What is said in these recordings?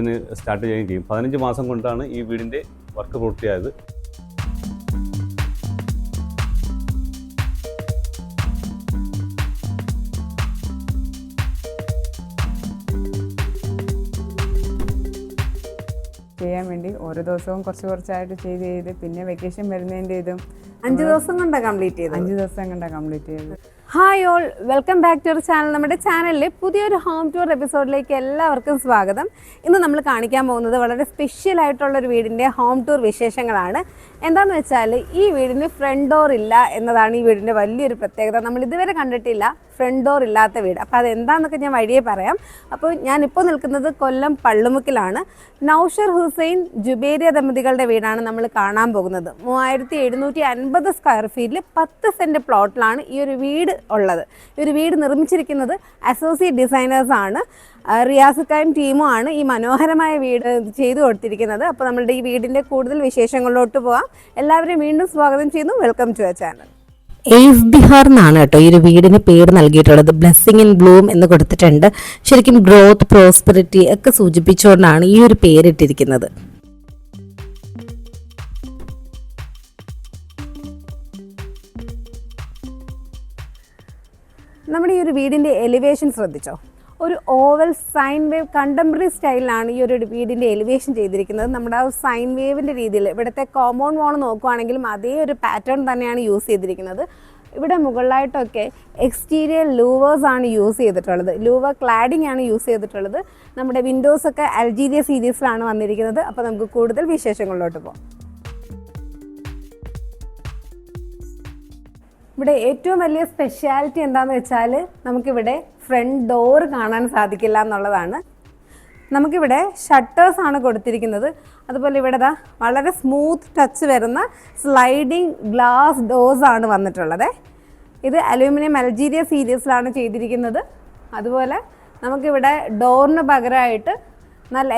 വെളുപ്പിന് സ്റ്റാർട്ട് ചെയ്യുകയും ചെയ്യും. 15 മാസം കൊണ്ടാണ് ഈ വീടിൻ്റെ വർക്ക് പൂർത്തിയായത്. ചെയ്യാൻ വേണ്ടി ഓരോ ദിവസവും കുറച്ചായിട്ട് ചെയ്ത് പിന്നെ വെക്കേഷൻ വരുന്നതിൻ്റെ ഇതും 5 ദിവസം കൊണ്ടാണ് കംപ്ലീറ്റ് ചെയ്തത്. 5 ദിവസം കൊണ്ടാണ് കംപ്ലീറ്റ് ചെയ്തത്. Hi all, welcome back to our channel. നമ്മുടെ ചാനലിൽ പുതിയൊരു ഹോം ടൂർ എപ്പിസോഡിലേക്ക് എല്ലാവർക്കും സ്വാഗതം. ഇന്ന് നമ്മൾ കാണിക്കാൻ പോകുന്നത് വളരെ സ്പെഷ്യൽ ആയിട്ടുള്ളൊരു വീടിൻ്റെ ഹോം ടൂർ വിശേഷങ്ങളാണ്. എന്താണെന്ന് വെച്ചാൽ ഈ വീടിന് ഫ്രണ്ട് ഡോർ ഇല്ല എന്നതാണ് ഈ വീടിൻ്റെ വലിയൊരു പ്രത്യേകത. നമ്മൾ ഇതുവരെ കണ്ടിട്ടില്ല ഫ്രണ്ട് ഡോർ ഇല്ലാത്ത വീട്. അപ്പോൾ അതെന്താണെന്നൊക്കെ ഞാൻ വഴിയേ പറയാം. അപ്പോൾ ഞാനിപ്പോൾ നിൽക്കുന്നത് കൊല്ലം പള്ളുമുക്കിലാണ്. നൗഷർ ഹുസൈൻ ജുബേരിയ ദമ്പതികളുടെ വീടാണ് നമ്മൾ കാണാൻ പോകുന്നത്. 3750 സ്ക്വയർ ഫീറ്റിൽ 10 സെൻറ്റ് പ്ലോട്ടിലാണ് ഈ ഒരു വീട് ഉള്ളത്. ഈ ഒരു വീട് നിർമ്മിച്ചിരിക്കുന്നത് അസോസിയേറ്റ് ഡിസൈനേഴ്സ് ആണ്. റിയാസുക്കായും ടീമുമാണ് ഈ മനോഹരമായ വീട് ചെയ്തു കൊടുത്തിരിക്കുന്നത്. അപ്പോൾ നമ്മളുടെ ഈ വീടിൻ്റെ കൂടുതൽ വിശേഷങ്ങളിലോട്ട് പോകാം. എല്ലാവരെയും വീണ്ടും സ്വാഗതം ചെയ്യുന്നു. Welcome to our channel. എയ്ഫ് ബിഹാർ എന്നാണ് കേട്ടോ ഈ ഒരു വീടിന് പേര് നൽകിയിട്ടുള്ളത്. ബ്ലെസ്സിങ് ഇൻ ബ്ലൂം എന്ന് കൊടുത്തിട്ടുണ്ട്. ശരിക്കും ഗ്രോത്ത്, പ്രോസ്പെറിറ്റി ഒക്കെ സൂചിപ്പിച്ചുകൊണ്ടാണ് ഈ ഒരു പേരിട്ടിരിക്കുന്നത്. നമ്മുടെ ഈ ഒരു വീടിൻ്റെ എലിവേഷൻ ശ്രദ്ധിച്ചോ? ഒരു ഓവൽ സൈൻ വേവ് കണ്ടംപററി സ്റ്റൈലിലാണ് ഈ ഒരു വീടിൻ്റെ എലിവേഷൻ ചെയ്തിരിക്കുന്നത്. നമ്മുടെ ആ സൈൻ വേവിൻ്റെ രീതിയിൽ ഇവിടുത്തെ കോമ്പൗണ്ട് വാൾ നോക്കുകയാണെങ്കിലും അതേ ഒരു പാറ്റേൺ തന്നെയാണ് യൂസ് ചെയ്തിരിക്കുന്നത്. ഇവിടെ മുകളിലായിട്ടൊക്കെ എക്സ്റ്റീരിയർ ലൂവേഴ്സ് ആണ് യൂസ് ചെയ്തിട്ടുള്ളത്. ലൂവർ ക്ലാഡിംഗ് ആണ് യൂസ് ചെയ്തിട്ടുള്ളത്. നമ്മുടെ വിൻഡോസൊക്കെ അൽജീരിയ സീരീസിലാണ് വന്നിരിക്കുന്നത്. അപ്പോൾ നമുക്ക് കൂടുതൽ വിശേഷങ്ങളിലോട്ട് പോകാം. ഇവിടെ ഏറ്റവും വലിയ സ്പെഷ്യാലിറ്റി എന്താണെന്ന് വെച്ചാൽ നമുക്കിവിടെ ഫ്രണ്ട് ഡോർ കാണാൻ സാധിക്കില്ല എന്നുള്ളതാണ്. നമുക്കിവിടെ ഷട്ടേഴ്സാണ് കൊടുത്തിരിക്കുന്നത്. അതുപോലെ ഇവിടെ വളരെ സ്മൂത്ത് ടച്ച് വരുന്ന സ്ലൈഡിങ് ഗ്ലാസ് ഡോർസാണ് വന്നിട്ടുള്ളത്. ഇത് അലൂമിനിയം അൽജീരിയ സീരീസിലാണ് ചെയ്തിരിക്കുന്നത്. അതുപോലെ നമുക്കിവിടെ ഡോറിന് പകരമായിട്ട്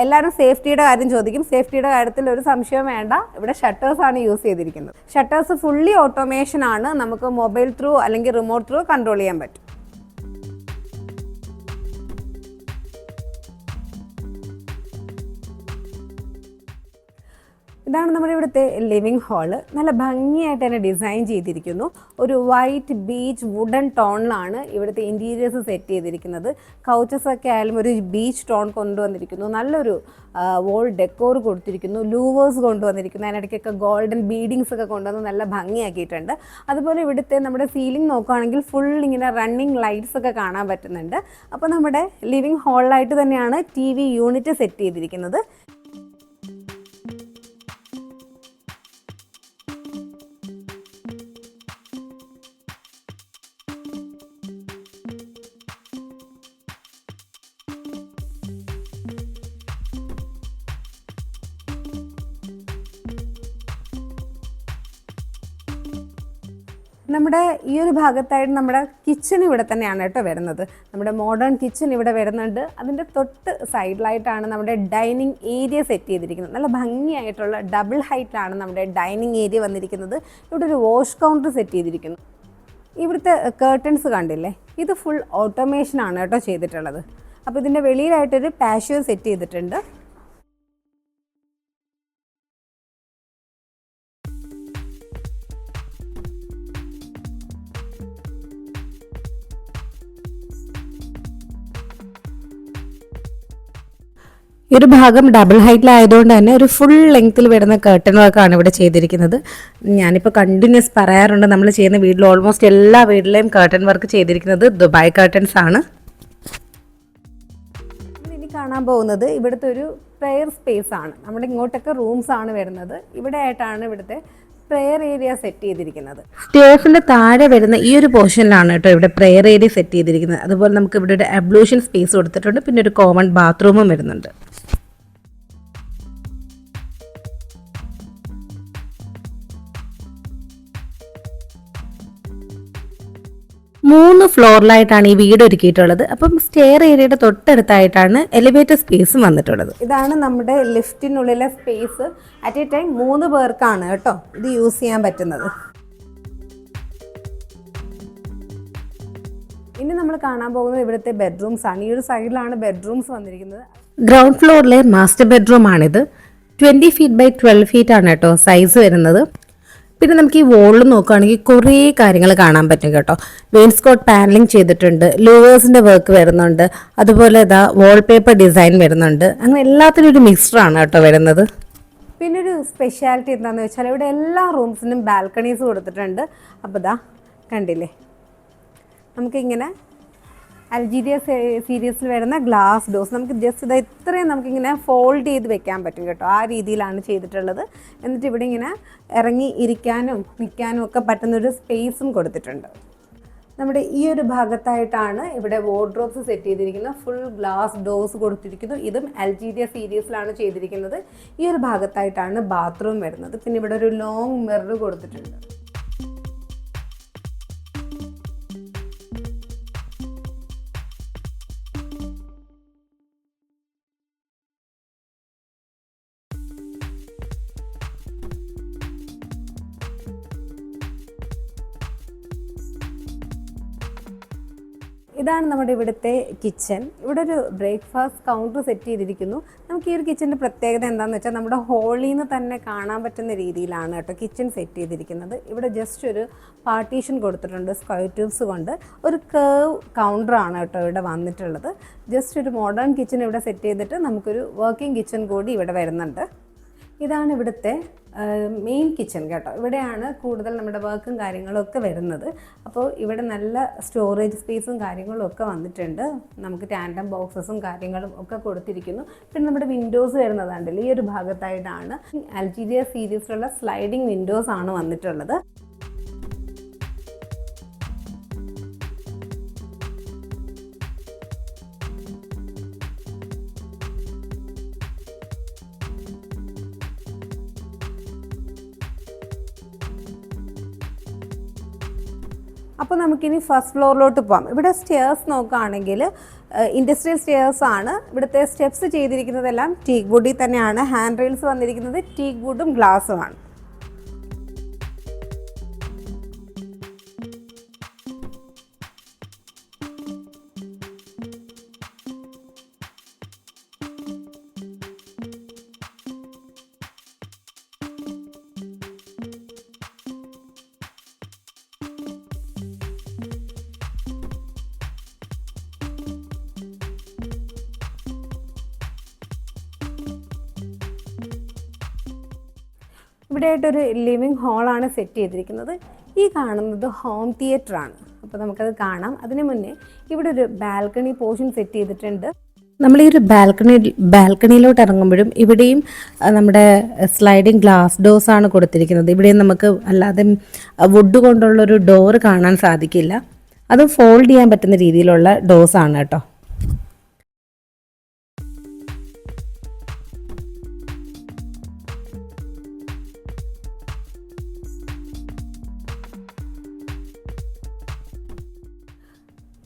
എല്ലാവരും സേഫ്റ്റിയുടെ കാര്യം ചോദിക്കും. സേഫ്റ്റിയുടെ കാര്യത്തിൽ ഒരു സംശയവും വേണ്ട. ഇവിടെ ഷട്ടേഴ്സാണ് യൂസ് ചെയ്തിരിക്കുന്നത്. ഷട്ടേഴ്സ് ഫുള്ളി ഓട്ടോമേഷൻ ആണ്. നമുക്ക് മൊബൈൽ ത്രൂ അല്ലെങ്കിൽ റിമോട്ട് ത്രൂ കൺട്രോൾ ചെയ്യാൻ പറ്റും. ഇതാണ് നമ്മുടെ ഇവിടുത്തെ ലിവിങ് ഹാള്. നല്ല ഭംഗിയായിട്ട് തന്നെ ഡിസൈൻ ചെയ്തിരിക്കുന്നു. ഒരു വൈറ്റ് ബീച്ച് വുഡൻ ടോണിലാണ് ഇവിടുത്തെ ഇൻറ്റീരിയേഴ്സ് സെറ്റ് ചെയ്തിരിക്കുന്നത്. കൗച്ചസൊക്കെ ആയാലും ഒരു ബീച്ച് ടോൺ കൊണ്ടുവന്നിരിക്കുന്നു. നല്ലൊരു വോൾ ഡെക്കോർ കൊടുത്തിരിക്കുന്നു. ലൂവേഴ്സ് കൊണ്ടുവന്നിരിക്കുന്നു. അതിനിടയ്ക്കൊക്കെ ഗോൾഡൻ ബീഡിങ്സ് ഒക്കെ കൊണ്ടുവന്ന് നല്ല ഭംഗിയാക്കിയിട്ടുണ്ട്. അതുപോലെ ഇവിടുത്തെ നമ്മുടെ സീലിംഗ് നോക്കുകയാണെങ്കിൽ ഫുൾ ഇങ്ങനെ റണ്ണിങ് ലൈറ്റ്സ് ഒക്കെ കാണാൻ പറ്റുന്നുണ്ട്. അപ്പോൾ നമ്മുടെ ലിവിങ് ഹാളിലായിട്ട് തന്നെയാണ് TV യൂണിറ്റ് സെറ്റ് ചെയ്തിരിക്കുന്നത്. നമ്മുടെ ഈ ഒരു ഭാഗത്തായിട്ട് നമ്മുടെ കിച്ചൺ ഇവിടെ തന്നെയാണ് കേട്ടോ വരുന്നത്. നമ്മുടെ മോഡേൺ കിച്ചൺ ഇവിടെ വരുന്നുണ്ട്. അതിൻ്റെ തൊട്ട് സൈഡിലായിട്ടാണ് നമ്മുടെ ഡൈനിങ് ഏരിയ സെറ്റ് ചെയ്തിരിക്കുന്നത്. നല്ല ഭംഗിയായിട്ടുള്ള ഡബിൾ ഹൈറ്റിലാണ് നമ്മുടെ ഡൈനിങ് ഏരിയ വന്നിരിക്കുന്നത്. ഇവിടെ ഒരു വാഷ് കൗണ്ടർ സെറ്റ് ചെയ്തിരിക്കുന്നു. ഇവിടുത്തെ കേർട്ടൻസ് കണ്ടില്ലേ, ഇത് ഫുൾ ഓട്ടോമേഷനാണ് കേട്ടോ ചെയ്തിട്ടുള്ളത്. അപ്പോൾ ഇതിൻ്റെ വെളിയിലായിട്ടൊരു പാഷ്യോ സെറ്റ് ചെയ്തിട്ടുണ്ട്. ഈ ഒരു ഭാഗം ഡബിൾ ഹൈറ്റിലായതുകൊണ്ട് തന്നെ ഒരു ഫുൾ ലെങ്ത്തിൽ വരുന്ന കർട്ടൻ വർക്കാണ് ഇവിടെ ചെയ്തിരിക്കുന്നത്. ഞാനിപ്പോൾ കണ്ടിന്യൂസ് പറയാറുണ്ട്, നമ്മൾ ചെയ്യുന്ന വീട്ടിൽ ഓൾമോസ്റ്റ് എല്ലാ വീട്ടിലെയും കർട്ടൻ വർക്ക് ചെയ്തിരിക്കുന്നത് ദുബായ് കർട്ടൻസ് ആണ്. ഇനി കാണാൻ പോകുന്നത് ഇവിടുത്തെ ഒരു പ്രെയർ സ്പേസ് ആണ്. നമ്മുടെ ഇങ്ങോട്ടൊക്കെ റൂംസ് ആണ് വരുന്നത്. ഇവിടെ ആയിട്ടാണ് ഇവിടുത്തെ പ്രെയർ ഏരിയ സെറ്റ് ചെയ്തിരിക്കുന്നത്. സ്റ്റേഴ്സിന്റെ താഴെ വരുന്ന ഈ ഒരു പോർഷനിലാണ് കേട്ടോ ഇവിടെ പ്രെയർ ഏരിയ സെറ്റ് ചെയ്തിരിക്കുന്നത്. അതുപോലെ നമുക്ക് ഇവിടെ ഒരു അബ്ലൂഷൻ സ്പേസ് കൊടുത്തിട്ടുണ്ട്. പിന്നെ ഒരു കോമൺ ബാത്റൂമും വരുന്നുണ്ട്. മൂന്ന് ഫ്ലോറിലായിട്ടാണ് ഈ വീട് ഒരുക്കിയിട്ടുള്ളത്. അപ്പം സ്റ്റെയർ ഏരിയയുടെ തൊട്ടടുത്തായിട്ടാണ് എലിവേറ്റർ സ്പേസും വന്നിട്ടുള്ളത്. ഇതാണ് നമ്മുടെ ലിഫ്റ്റിനുള്ളിലെ സ്പേസ്. അറ്റ് എ ടൈം 3 പേർക്കാണ് കേട്ടോ ഇത് യൂസ് ചെയ്യാൻ പറ്റുന്നത്. ഇനി നമ്മൾ കാണാൻ പോകുന്നത് ഇവിടുത്തെ ബെഡ്റൂംസ് ആണ്. ഈ ഒരു സൈഡിലാണ് ബെഡ്റൂംസ് വന്നിരിക്കുന്നത്. ഗ്രൗണ്ട് ഫ്ലോറിലെ മാസ്റ്റർ ബെഡ്റൂം ആണിത്. 20 ഫീറ്റ് ബൈ 12 ഫീറ്റ് ആണ് കേട്ടോ സൈസ് വരുന്നത്. പിന്നെ നമുക്ക് ഈ വോളിൽ നോക്കുകയാണെങ്കിൽ കുറേ കാര്യങ്ങൾ കാണാൻ പറ്റും കേട്ടോ. വെയിൻസ്കോട്ട് പാനലിംഗ് ചെയ്തിട്ടുണ്ട്, ലൂവേഴ്സിൻ്റെ വർക്ക് വരുന്നുണ്ട്, അതുപോലെ ഇതാ വാൾപേപ്പർ ഡിസൈൻ വരുന്നുണ്ട്. അങ്ങനെ എല്ലാത്തിനും ഒരു മിക്സ്ചറാണ് കേട്ടോ വരുന്നത്. പിന്നെ ഒരു സ്പെഷ്യാലിറ്റി എന്താണെന്ന് വെച്ചാൽ ഇവിടെ എല്ലാ റൂംസിനും ബാൽക്കണീസ് കൊടുത്തിട്ടുണ്ട്. അപ്പോൾ ഇതാ കണ്ടില്ലേ, നമുക്കിങ്ങനെ അൽജീരിയ സീരീസിൽ വരുന്ന ഗ്ലാസ് ഡോർസ് നമുക്ക് ജസ്റ്റ് ഇത് ഇത്രയും നമുക്കിങ്ങനെ ഫോൾഡ് ചെയ്ത് വെക്കാൻ പറ്റും കേട്ടോ. ആ രീതിയിലാണ് ചെയ്തിട്ടുള്ളത്. എന്നിട്ട് ഇവിടെ ഇങ്ങനെ ഇറങ്ങി ഇരിക്കാനും നിൽക്കാനും ഒക്കെ പറ്റുന്നൊരു സ്പേസും കൊടുത്തിട്ടുണ്ട്. നമ്മുടെ ഈ ഒരു ഭാഗത്തായിട്ടാണ് ഇവിടെ വാർഡ്രോബ്സ് സെറ്റ് ചെയ്തിരിക്കുന്നത്. ഫുൾ ഗ്ലാസ് ഡോർസ് കൊടുത്തിരിക്കുന്നു. ഇതും അൽജീരിയ സീരീസിലാണ് ചെയ്തിരിക്കുന്നത്. ഈ ഒരു ഭാഗത്തായിട്ടാണ് ബാത്റൂം വരുന്നത്. പിന്നെ ഇവിടെ ഒരു ലോങ് മിറർ കൊടുത്തിട്ടുണ്ട്. ഇതാണ് നമ്മുടെ ഇവിടുത്തെ കിച്ചൺ. ഇവിടെ ഒരു ബ്രേക്ക്ഫാസ്റ്റ് കൗണ്ടർ സെറ്റ് ചെയ്തിരിക്കുന്നു. നമുക്ക് ഈ ഒരു കിച്ചൻ്റെ പ്രത്യേകത എന്താണെന്ന് വെച്ചാൽ നമ്മുടെ ഹോളിൽ നിന്ന് തന്നെ കാണാൻ പറ്റുന്ന രീതിയിലാണ് കേട്ടോ കിച്ചൺ സെറ്റ് ചെയ്തിരിക്കുന്നത്. ഇവിടെ ജസ്റ്റ് ഒരു പാർട്ടീഷൻ കൊടുത്തിട്ടുണ്ട് സ്ക്വയർ ട്യൂബ്സ് കൊണ്ട്. ഒരു കേവ് കൗണ്ടറാണ് കേട്ടോ ഇവിടെ വന്നിട്ടുള്ളത്. ജസ്റ്റ് ഒരു മോഡേൺ കിച്ചൺ ഇവിടെ സെറ്റ് ചെയ്തിട്ട് നമുക്കൊരു വർക്കിംഗ് കിച്ചൺ കൂടി ഇവിടെ വരുന്നുണ്ട്. ഇതാണ് ഇവിടുത്തെ മെയിൻ കിച്ചൺ കേട്ടോ. ഇവിടെയാണ് കൂടുതൽ നമ്മുടെ വർക്കും കാര്യങ്ങളും ഒക്കെ വരുന്നത്. അപ്പോൾ ഇവിടെ നല്ല സ്റ്റോറേജ് സ്പേസും കാര്യങ്ങളും ഒക്കെ വന്നിട്ടുണ്ട്. നമുക്ക് ടാൻഡം ബോക്സസും കാര്യങ്ങളും ഒക്കെ കൊടുത്തിരിക്കുന്നു. പിന്നെ നമ്മുടെ വിൻഡോസ് വരുന്നതാണ്ടല്ലോ, ഈ ഒരു ഭാഗത്തായിട്ടാണ് അൽജീരിയ സീരീസിലുള്ള സ്ലൈഡിങ് വിൻഡോസ് ആണ് വന്നിട്ടുള്ളത്. അപ്പോൾ നമുക്കിനി ഫസ്റ്റ് ഫ്ലോറിലോട്ട് പോകാം. ഇവിടെ സ്റ്റെയർസ് നോക്കുകയാണെങ്കിൽ ഇൻഡസ്ട്രിയൽ സ്റ്റെയർസ് ആണ്. ഇവിടുത്തെ സ്റ്റെപ്സ് ചെയ്തിരിക്കുന്നതെല്ലാം ടീക്ക് വുഡിൽ തന്നെയാണ്. ഹാൻഡ് റെയിൽസ് വന്നിരിക്കുന്നത് ടീക്ക് വുഡും ഗ്ലാസുമാണ്. ഇവിടെയായിട്ടൊരു ലിവിങ് ഹാളാണ് സെറ്റ് ചെയ്തിരിക്കുന്നത്. ഈ കാണുന്നത് ഹോം തിയേറ്റർ ആണ്. അപ്പോൾ നമുക്കത് കാണാം. അതിന് മുന്നേ ഇവിടെ ഒരു ബാൽക്കണി പോർഷൻ സെറ്റ് ചെയ്തിട്ടുണ്ട്. നമ്മൾ ഈ ഒരു ബാൽക്കണിയിലോട്ട് ഇറങ്ങുമ്പോഴും ഇവിടെയും നമ്മുടെ സ്ലൈഡിങ് ഗ്ലാസ് ഡോർസ് ആണ് കൊടുത്തിരിക്കുന്നത്. ഇവിടെയും നമുക്ക് അല്ലാതെ വുഡ് കൊണ്ടുള്ളൊരു ഡോറ് കാണാൻ സാധിക്കില്ല. അതും ഫോൾഡ് ചെയ്യാൻ പറ്റുന്ന രീതിയിലുള്ള ഡോർസ് ആണ് കേട്ടോ.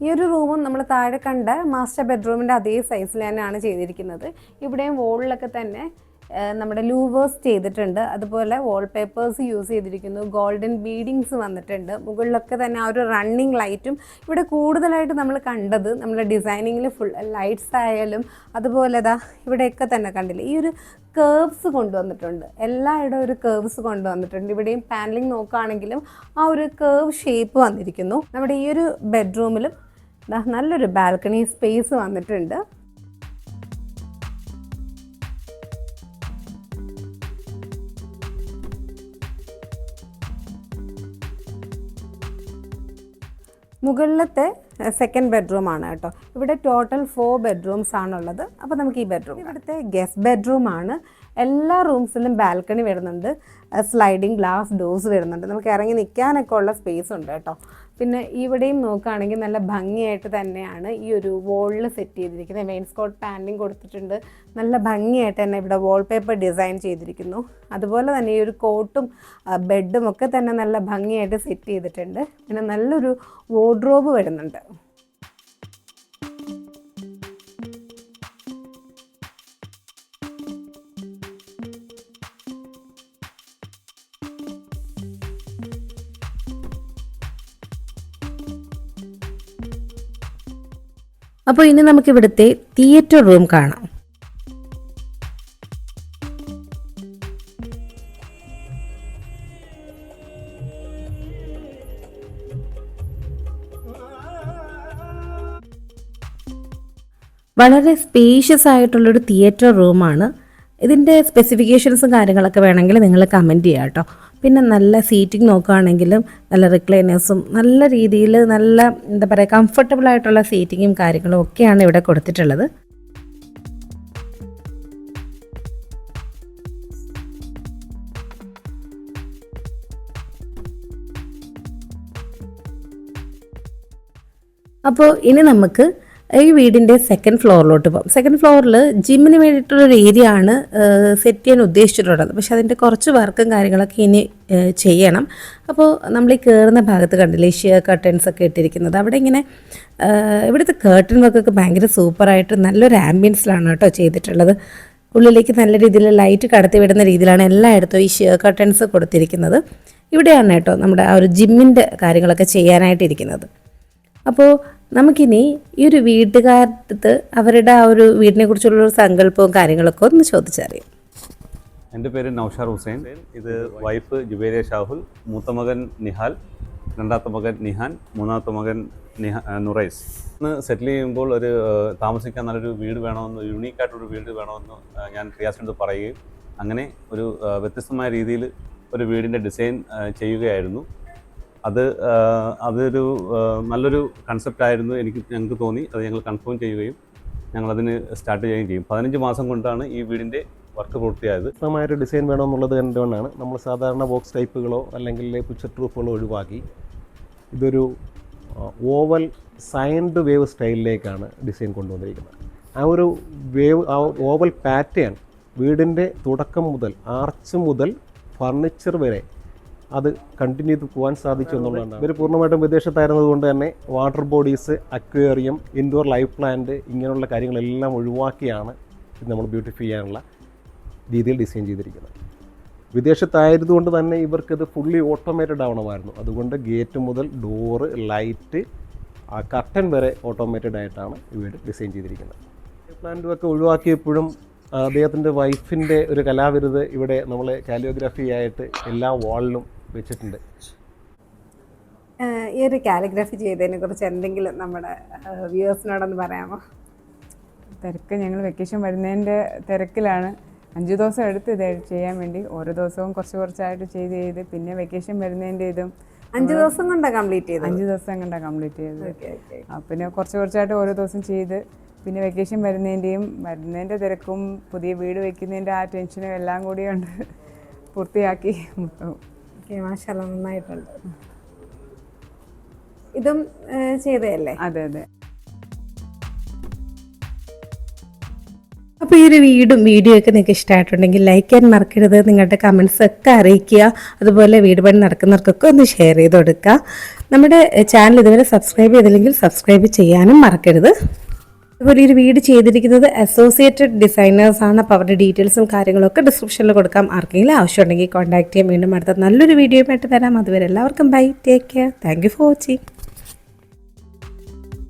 ഈ ഒരു റൂമും നമ്മൾ താഴെ കണ്ട മാസ്റ്റർ ബെഡ്റൂമിൻ്റെ അതേ സൈസിൽ തന്നെയാണ് ചെയ്തിരിക്കുന്നത്. ഇവിടെയും വോളിലൊക്കെ തന്നെ നമ്മുടെ ലൂവേഴ്സ് ചെയ്തിട്ടുണ്ട്. അതുപോലെ വാൾപേപ്പേഴ്സ് യൂസ് ചെയ്തിരിക്കുന്നു. ഗോൾഡൻ ബീഡിങ്സ് വന്നിട്ടുണ്ട്. മുകളിലൊക്കെ തന്നെ ആ ഒരു റണ്ണിങ് ലൈറ്റും ഇവിടെ കൂടുതലായിട്ട് നമ്മൾ കണ്ടത് നമ്മുടെ ഡിസൈനിങ്ങിൽ ഫുൾ ലൈറ്റ്സ് ആയാലും അതുപോലെ ഇവിടെയൊക്കെ തന്നെ കണ്ടില്ലേ ഈ ഒരു കേർവ്സ് കൊണ്ടുവന്നിട്ടുണ്ട്. എല്ലായിടവും ഒരു കേർവ്സ് കൊണ്ടുവന്നിട്ടുണ്ട്. ഇവിടെയും പാനലിംഗ് നോക്കുകയാണെങ്കിലും ആ ഒരു കേർവ് ഷേപ്പ് വന്നിരിക്കുന്നു. നമ്മുടെ ഈ ഒരു ബെഡ്റൂമിലും നല്ലൊരു ബാൽക്കണി സ്പേസ് വന്നിട്ടുണ്ട്. മുകളിലത്തെ സെക്കൻഡ് ബെഡ്റൂമാണ് കേട്ടോ. ഇവിടെ ടോട്ടൽ 4 ബെഡ്റൂംസ് ആണുള്ളത്. അപ്പോൾ നമുക്ക് ഈ ബെഡ്റൂം ഇവിടുത്തെ ഗസ്റ്റ് ബെഡ്റൂമാണ്. എല്ലാ റൂംസിലും ബാൽക്കണി വരുന്നുണ്ട്. സ്ലൈഡിങ് ഗ്ലാസ് ഡോർസ് വരുന്നുണ്ട്. നമുക്ക് ഇറങ്ങി നിൽക്കാനൊക്കെ ഉള്ള സ്പേസ് ഉണ്ട് കേട്ടോ. പിന്നെ ഇവിടെയും നോക്കുകയാണെങ്കിൽ നല്ല ഭംഗിയായിട്ട് തന്നെയാണ് ഈ ഒരു വോളിൽ സെറ്റ് ചെയ്തിരിക്കുന്നത്. വെയിൻസ്കോട്ട് പാനലിംഗ് കൊടുത്തിട്ടുണ്ട്. നല്ല ഭംഗിയായിട്ട് തന്നെ ഇവിടെ വാൾപേപ്പർ ഡിസൈൻ ചെയ്തിരിക്കുന്നു. അതുപോലെ തന്നെ ഈ ഒരു കോട്ടും ബെഡും ഒക്കെ തന്നെ നല്ല ഭംഗിയായിട്ട് സെറ്റ് ചെയ്തിട്ടുണ്ട്. പിന്നെ നല്ലൊരു വാർഡ്രോബ് വരുന്നുണ്ട്. അപ്പോൾ ഇനി നമുക്ക് ഇവിടുത്തെ തിയേറ്റർ റൂം കാണാം. വളരെ സ്പേഷ്യസ് ആയിട്ടുള്ളൊരു തിയേറ്റർ റൂമാണ്. ഇതിൻ്റെ സ്പെസിഫിക്കേഷൻസും കാര്യങ്ങളൊക്കെ വേണമെങ്കിൽ നിങ്ങൾ കമൻറ്റ് ചെയ്യുക കേട്ടോ. പിന്നെ നല്ല സീറ്റിംഗ് നോക്കുകയാണെങ്കിലും നല്ല റിക്ലൈനേഴ്സും നല്ല രീതിയിൽ നല്ല എന്താ പറയുക കംഫർട്ടബിൾ ആയിട്ടുള്ള സീറ്റിങ്ങും കാര്യങ്ങളും ഒക്കെയാണ് ഇവിടെ കൊടുത്തിട്ടുള്ളത്. അപ്പോൾ ഇനി നമുക്ക് ഈ വീടിൻ്റെ സെക്കൻഡ് ഫ്ലോറിലോട്ട് പോകും. സെക്കൻഡ് ഫ്ലോറിൽ ജിമ്മിന് വേണ്ടിയിട്ടുള്ളൊരു ഏരിയ ആണ് സെറ്റ് ചെയ്യാൻ ഉദ്ദേശിച്ചിട്ടുള്ളത്. പക്ഷെ അതിൻ്റെ കുറച്ച് വർക്കും കാര്യങ്ങളൊക്കെ ഇനി ചെയ്യണം. അപ്പോൾ നമ്മൾ ഈ കയറുന്ന ഭാഗത്ത് കണ്ടില്ലേ ഷിയർ കർട്ടൻസ് ഒക്കെ ഇട്ടിരിക്കുന്നത്. അവിടെ ഇങ്ങനെ ഇവിടുത്തെ കർട്ടൻ വർക്കൊക്കെ ഭയങ്കര സൂപ്പറായിട്ട് നല്ലൊരു ആംബിയൻസിലാണ് കേട്ടോ ചെയ്തിട്ടുള്ളത്. ഉള്ളിലേക്ക് നല്ല രീതിയിൽ ലൈറ്റ് കടത്തി വിടുന്ന രീതിയിലാണ് എല്ലായിടത്തും ഈ ഷിയർ കർട്ടൻസ് കൊടുത്തിരിക്കുന്നത്. ഇവിടെയാണ് കേട്ടോ നമ്മുടെ ആ ഒരു ജിമ്മിൻ്റെ കാര്യങ്ങളൊക്കെ ചെയ്യാനായിട്ടിരിക്കുന്നത്. അപ്പോൾ നമുക്കിനി ഈ ഒരു വീട്ടുകാരത്ത് അവരുടെ ആ ഒരു വീടിനെ കുറിച്ചുള്ളൊരു സങ്കല്പവും കാര്യങ്ങളൊക്കെ ഒന്ന് ചോദിച്ചറിയാം. എൻ്റെ പേര് നൗഷാർ ഹുസൈൻ. ഇത് വൈഫ് ജുബേരിയ ഷാഹുൽ, മൂത്ത മകൻ നിഹാൽ, രണ്ടാമത്തെ മകൻ നിഹാൻ, മൂന്നാമത്തെ മകൻ നുറൈസ്. ഇന്ന് സെറ്റിൽ ചെയ്യുമ്പോൾ ഒരു താമസിക്കാൻ നല്ലൊരു വീട് വേണമെന്ന്, യുണീക്കായിട്ടൊരു വീട് വേണമെന്ന് ഞാൻ റിയാസിനോട് പറയുകയും അങ്ങനെ ഒരു വ്യത്യസ്തമായ രീതിയിൽ ഒരു വീടിൻ്റെ ഡിസൈൻ ചെയ്യുകയായിരുന്നു. അതൊരു നല്ലൊരു കൺസെപ്റ്റായിരുന്നു ഞങ്ങൾക്ക് തോന്നി. അത് ഞങ്ങൾ കൺഫേം ചെയ്യുകയും ഞങ്ങളതിന് സ്റ്റാർട്ട് ചെയ്യുകയും ചെയ്യും. 15 മാസം കൊണ്ടാണ് ഈ വീടിൻ്റെ വർക്ക് പൂർത്തിയായത്. വ്യക്തമായൊരു ഡിസൈൻ വേണമെന്നുള്ളത് എന്തുകൊണ്ടാണ് നമ്മൾ സാധാരണ ബോക്സ് ടൈപ്പുകളോ അല്ലെങ്കിൽ പിക്ചർ ട്രൂപ്പുകളോ ഒഴിവാക്കി ഇതൊരു ഓവൽ സൈൻഡ് വേവ് സ്റ്റൈലിലേക്കാണ് ഡിസൈൻ കൊണ്ടുവന്നിരിക്കുന്നത്. ആ ഓവൽ പാറ്റേൺ വീടിൻ്റെ തുടക്കം മുതൽ ആർച്ച് മുതൽ ഫർണിച്ചർ വരെ അത് കണ്ടിന്യൂ ചെയ്ത് പോകാൻ സാധിച്ചു എന്നുള്ളതാണ്. ഇവർ പൂർണ്ണമായിട്ടും വിദേശത്തായിരുന്നത് കൊണ്ട് തന്നെ water bodies, aquarium, indoor life plant ഇങ്ങനെയുള്ള കാര്യങ്ങളെല്ലാം ഒഴിവാക്കിയാണ് ഇത് നമ്മൾ ബ്യൂട്ടിഫൈ ചെയ്യാനുള്ള രീതിയിൽ ഡിസൈൻ ചെയ്തിരിക്കുന്നത്. വിദേശത്തായതുകൊണ്ട് തന്നെ ഇവർക്കിത് ഫുള്ളി ഓട്ടോമേറ്റഡ് ആവണമായിരുന്നു. അതുകൊണ്ട് ഗേറ്റ് മുതൽ ഡോറ്, ലൈറ്റ്, കർട്ടൻ വരെ ഓട്ടോമേറ്റഡ് ആയിട്ടാണ് ഈ വീട് ഡിസൈൻ ചെയ്തിരിക്കുന്നത്. പ്ലാന്റും ഒക്കെ ഒഴിവാക്കിയപ്പോഴും അദ്ദേഹത്തിൻ്റെ വൈഫിൻ്റെ ഒരു കലാവിരുത് ഇവിടെ നമ്മൾ കാലിയോഗ്രാഫി ആയിട്ട് എല്ലാ വാളിലും വെച്ചിട്ടുണ്ട്. ഈ ഒരു കാലിഗ്രാഫി ചെയ്തതിനെ കുറിച്ച് എന്തെങ്കിലും നമ്മുടെ വ്യൂവേഴ്സിനോടൊന്ന് പറയാമോ? തിരക്ക് ഞങ്ങൾ വെക്കേഷൻ വരുന്നതിൻ്റെ തിരക്കിലാണ്. 5 ദിവസം എടുത്ത് ഇത് ചെയ്യാൻ വേണ്ടി. ഓരോ ദിവസവും കുറച്ചായിട്ട് ചെയ്ത് പിന്നെ വെക്കേഷൻ വരുന്നതിൻ്റെ ഇതും 5 ദിവസം കൊണ്ടാണ് കംപ്ലീറ്റ് ചെയ്തത്. 5 ദിവസം കൊണ്ടാണ് കംപ്ലീറ്റ് ചെയ്തത്. പിന്നെ കുറച്ചായിട്ട് ഓരോ ദിവസം ചെയ്ത് പിന്നെ വെക്കേഷൻ വരുന്നതിൻ്റെ തിരക്കും പുതിയ വീട് വെക്കുന്നതിൻ്റെ ആ ടെൻഷനും എല്ലാം കൂടി കൊണ്ട് പൂർത്തിയാക്കി. മാഷാഅല്ലാ, നന്നായിട്ടുണ്ട്. ഇതും ചെയ്തതല്ലേ? അതെ. അപ്പോൾ ഈ ഒരു വീഡിയോ ഒക്കെ നിങ്ങൾക്ക് ഇഷ്ടമായിട്ടുണ്ടെങ്കിൽ ലൈക്ക് ചെയ്യാൻ മറക്കരുത്. നിങ്ങളുടെ കമൻസ് ഒക്കെ അറിയിക്കുക. അതുപോലെ വീട് പണി നടക്കുന്നവർക്കൊക്കെ ഒന്ന് ഷെയർ ചെയ്ത് കൊടുക്കുക. നമ്മുടെ ചാനൽ ഇതുവരെ സബ്സ്ക്രൈബ് ചെയ്തില്ലെങ്കിൽ സബ്സ്ക്രൈബ് ചെയ്യാനും മറക്കരുത്. അതുപോലെ ഈ ഒരു വീട് ചെയ്തിരിക്കുന്നത് അസോസിയേറ്റഡ് ഡിസൈനേഴ്സ് ആണ്. അപ്പോൾ അവരുടെ ഡീറ്റെയിൽസും കാര്യങ്ങളൊക്കെ ഡിസ്ക്രിപ്ഷനിൽ കൊടുക്കാം. ആർക്കെങ്കിലും ആവശ്യമുണ്ടെങ്കിൽ കോൺടാക്ട് ചെയ്യാം. വീണ്ടും അടുത്ത നല്ലൊരു വീഡിയോയുമായിട്ട് വരാം. അതുവരെ എല്ലാവർക്കും bye, take care, thank you for watching.